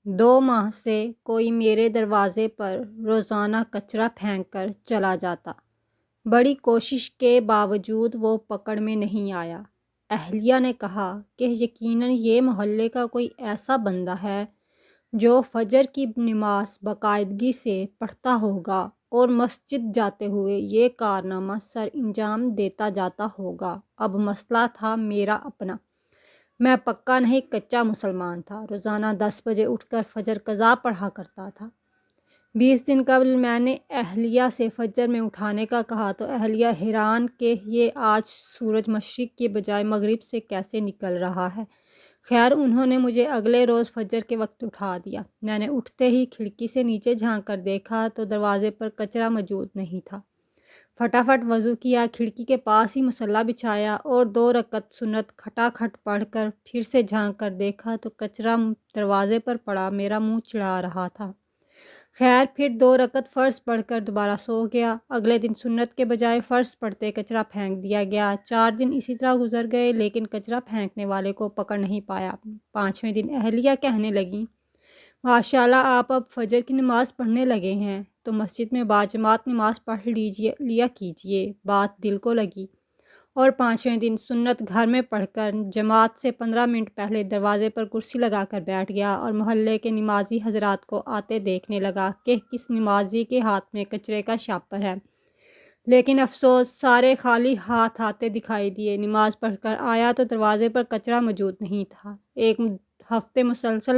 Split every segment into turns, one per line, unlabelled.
2 ماہ سے کوئی میرے دروازے پر روزانہ کچرا پھینک کر چلا جاتا۔ بڑی کوشش کے باوجود وہ پکڑ میں نہیں آیا۔ اہلیہ نے کہا کہ یقیناً یہ محلے کا کوئی ایسا بندہ ہے جو فجر کی نماز باقاعدگی سے پڑھتا ہوگا اور مسجد جاتے ہوئے یہ کارنامہ سر انجام دیتا جاتا ہوگا۔ اب مسئلہ تھا میرا اپنا۔ میں پکا نہیں کچا مسلمان تھا۔ روزانہ 10 بجے اٹھ کر فجر قضا پڑھا کرتا تھا۔ 20 دن قبل میں نے اہلیہ سے فجر میں اٹھانے کا کہا تو اہلیہ حیران کہ یہ آج سورج مشرق کے بجائے مغرب سے کیسے نکل رہا ہے۔ خیر انہوں نے مجھے اگلے روز فجر کے وقت اٹھا دیا۔ میں نے اٹھتے ہی کھڑکی سے نیچے جھانک کر دیکھا تو دروازے پر کچرا موجود نہیں تھا۔ فٹافٹ وضو کیا، کھڑکی کے پاس ہی مصلی بچھایا اور 2 رکعت سنت کھٹاکھٹ پڑھ کر پھر سے جھانک کر دیکھا تو کچرا دروازے پر پڑا میرا منہ چڑھا رہا تھا۔ خیر پھر 2 رکعت فرض پڑھ کر دوبارہ سو گیا۔ اگلے دن سنت کے بجائے فرض پڑھتے کچرا پھینک دیا گیا۔ 4 دن اسی طرح گزر گئے لیکن کچرا پھینکنے والے کو پکڑ نہیں پایا۔ 5ویں دن اہلیہ کہنے لگیں، ماشاءاللہ آپ اب فجر کی نماز پڑھنے لگے ہیں تو مسجد میں باجماعت نماز پڑھ لیا کیجیے۔ بات دل کو لگی اور 5ویں دن سنت گھر میں پڑھ کر جماعت سے 15 منٹ پہلے دروازے پر کرسی لگا کر بیٹھ گیا اور محلے کے نمازی حضرات کو آتے دیکھنے لگا کہ کس نمازی کے ہاتھ میں کچرے کا شاپر ہے، لیکن افسوس سارے خالی ہاتھ آتے دکھائی دیے۔ نماز پڑھ کر آیا تو دروازے پر کچرا موجود نہیں تھا۔ 1 ہفتے مسلسل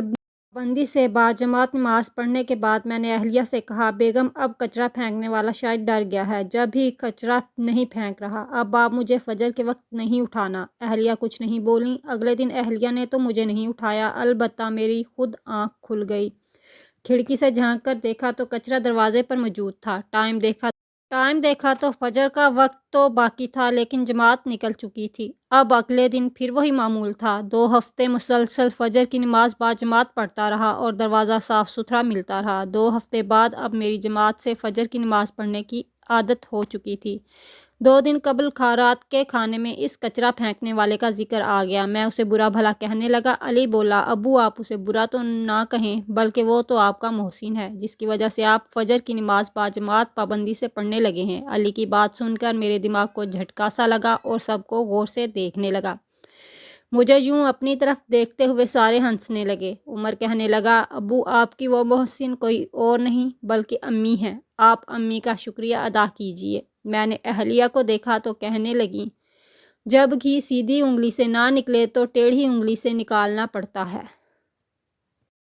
پابندی سے باجماعت نماز پڑھنے کے بعد میں نے اہلیہ سے کہا، بیگم اب کچرا پھینکنے والا شاید ڈر گیا ہے، جب بھی کچرا نہیں پھینک رہا، اب آپ مجھے فجر کے وقت نہیں اٹھانا۔ اہلیہ کچھ نہیں بولیں۔ اگلے دن اہلیہ نے تو مجھے نہیں اٹھایا، البتہ میری خود آنکھ کھل گئی۔ کھڑکی سے جھانک کر دیکھا تو کچرا دروازے پر موجود تھا۔ ٹائم دیکھا تو فجر کا وقت تو باقی تھا لیکن جماعت نکل چکی تھی۔ اب اگلے دن پھر وہی معمول تھا۔ 2 ہفتے مسلسل فجر کی نماز باجماعت پڑھتا رہا اور دروازہ صاف ستھرا ملتا رہا۔ 2 ہفتے بعد اب میری جماعت سے فجر کی نماز پڑھنے کی عادت ہو چکی تھی۔ 2 دن قبل رات کے کھانے میں اس کچرا پھینکنے والے کا ذکر آ گیا۔ میں اسے برا بھلا کہنے لگا۔ علی بولا، ابو آپ اسے برا تو نہ کہیں، بلکہ وہ تو آپ کا محسن ہے جس کی وجہ سے آپ فجر کی نماز باجماعت پابندی سے پڑھنے لگے ہیں۔ علی کی بات سن کر میرے دماغ کو جھٹکا سا لگا اور سب کو غور سے دیکھنے لگا۔ مجھے یوں اپنی طرف دیکھتے ہوئے سارے ہنسنے لگے۔ عمر کہنے لگا، ابو آپ کی وہ محسن کوئی اور نہیں بلکہ امی ہیں، آپ امی کا شکریہ ادا کیجیے۔ میں نے اہلیہ کو دیکھا تو کہنے لگیں، جب گھی سیدھی انگلی سے نہ نکلے تو ٹیڑھی انگلی سے نکالنا پڑتا ہے۔